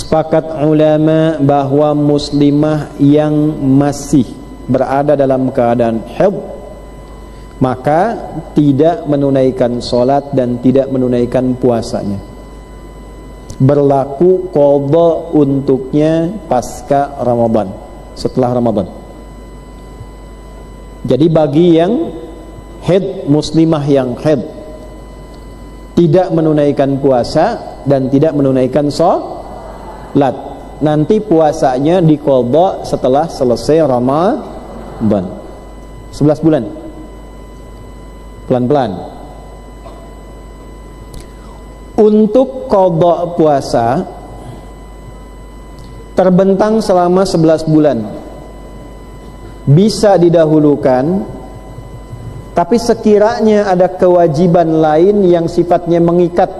Sepakat ulama bahwa muslimah yang masih berada dalam keadaan haid maka tidak menunaikan sholat dan tidak menunaikan puasanya. Berlaku qadha untuknya pasca Ramadan, setelah Ramadan. Jadi bagi yang haid, muslimah yang haid tidak menunaikan puasa dan tidak menunaikan sholat, nanti puasanya diqadha setelah selesai Ramadan 11 bulan. Pelan-pelan. Untuk qadha puasa terbentang selama 11 bulan. Bisa didahulukan, tapi sekiranya ada kewajiban lain yang sifatnya mengikat,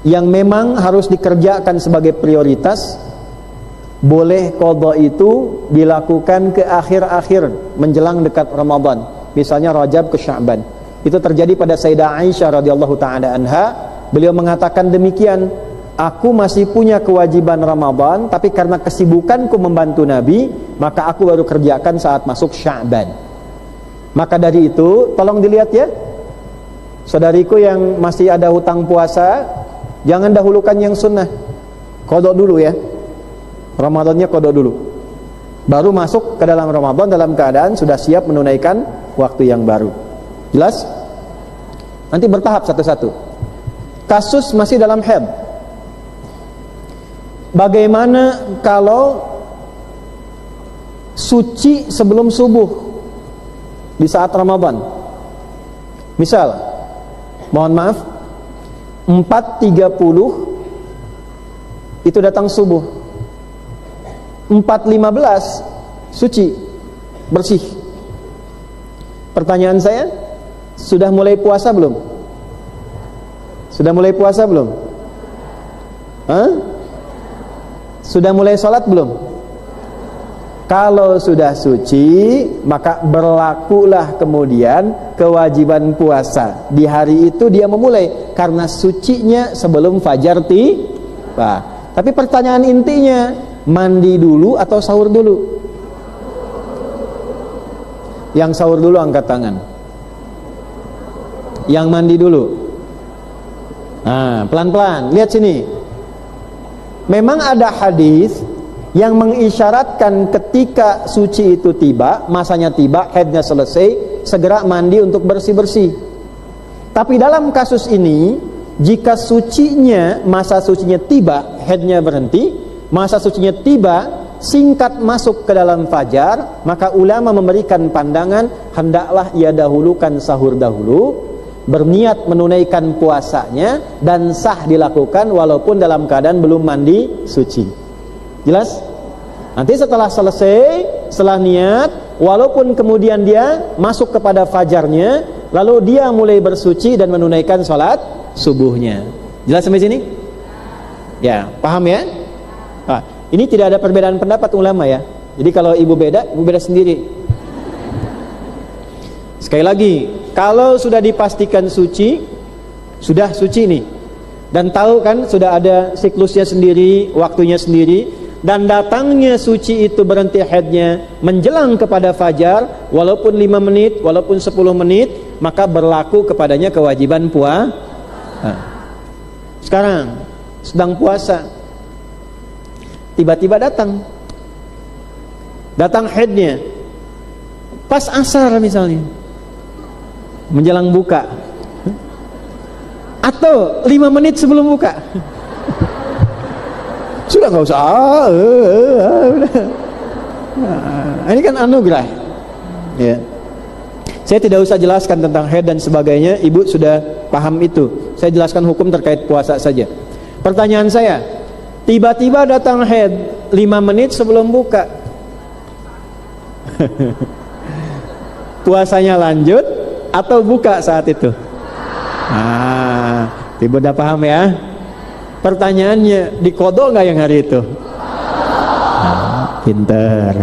yang memang harus dikerjakan sebagai prioritas, boleh qadha itu dilakukan ke akhir-akhir menjelang dekat Ramadan. Misalnya Rajab ke Sya'ban. Itu terjadi pada Sayyidah Aisyah radhiyallahu taala anha. Beliau mengatakan demikian, aku masih punya kewajiban Ramadan, tapi karena kesibukanku membantu Nabi, maka aku baru kerjakan saat masuk Sya'ban. Maka dari itu, tolong dilihat ya, saudariku yang masih ada hutang puasa, jangan dahulukan yang sunnah, qadha dulu ya. Ramadannya qadha dulu, baru masuk ke dalam Ramadan dalam keadaan sudah siap menunaikan waktu yang baru. Jelas? Nanti bertahap satu-satu. Kasus masih dalam haid. Bagaimana kalau suci sebelum subuh di saat Ramadan? Misal, mohon maaf, 4.30 itu datang subuh, 4.15 suci, bersih. Pertanyaan saya, sudah mulai puasa belum? Sudah mulai puasa belum? Hah? Sudah mulai sholat belum? Kalau sudah suci, maka berlakulah kemudian kewajiban puasa. Di hari itu dia memulai, karena sucinya sebelum fajar tiba. Tapi pertanyaan intinya, mandi dulu atau sahur dulu? Yang sahur dulu angkat tangan. Yang mandi dulu. Nah, pelan-pelan, lihat sini. Memang ada hadis yang mengisyaratkan ketika suci itu tiba, masanya tiba, haidnya selesai, segera mandi untuk bersih-bersih. Tapi dalam kasus ini, jika sucinya, masa sucinya tiba, haidnya berhenti, masa sucinya tiba, singkat masuk ke dalam fajar, maka ulama memberikan pandangan hendaklah ia dahulukan sahur dahulu, berniat menunaikan puasanya, dan sah dilakukan walaupun dalam keadaan belum mandi suci. Jelas? Nanti setelah selesai, setelah niat, walaupun kemudian dia masuk kepada fajarnya, lalu dia mulai bersuci dan menunaikan sholat subuhnya. Jelas sampai sini? Ya, paham ya? Nah, ini tidak ada perbedaan pendapat ulama ya. Jadi kalau ibu beda sendiri. Sekali lagi, kalau sudah dipastikan suci, sudah suci nih, dan tahu kan sudah ada siklusnya sendiri, waktunya sendiri, dan datangnya suci itu berhenti haidnya menjelang kepada fajar, walaupun 5 menit, walaupun 10 menit, maka berlaku kepadanya kewajiban puasa. Nah, sekarang sedang puasa, tiba-tiba datang haidnya pas asar misalnya, menjelang buka, atau 5 menit sebelum buka. Sudah nggak usah. Nah, ini kan anugerah. Ya. Saya tidak usah jelaskan tentang haid dan sebagainya. Ibu sudah paham itu. Saya jelaskan hukum terkait puasa saja. Pertanyaan saya, tiba-tiba datang haid 5 menit sebelum buka. Puasanya lanjut atau buka saat itu? Ibu udah paham ya? Pertanyaannya, diqadha nggak yang hari itu? Pinter.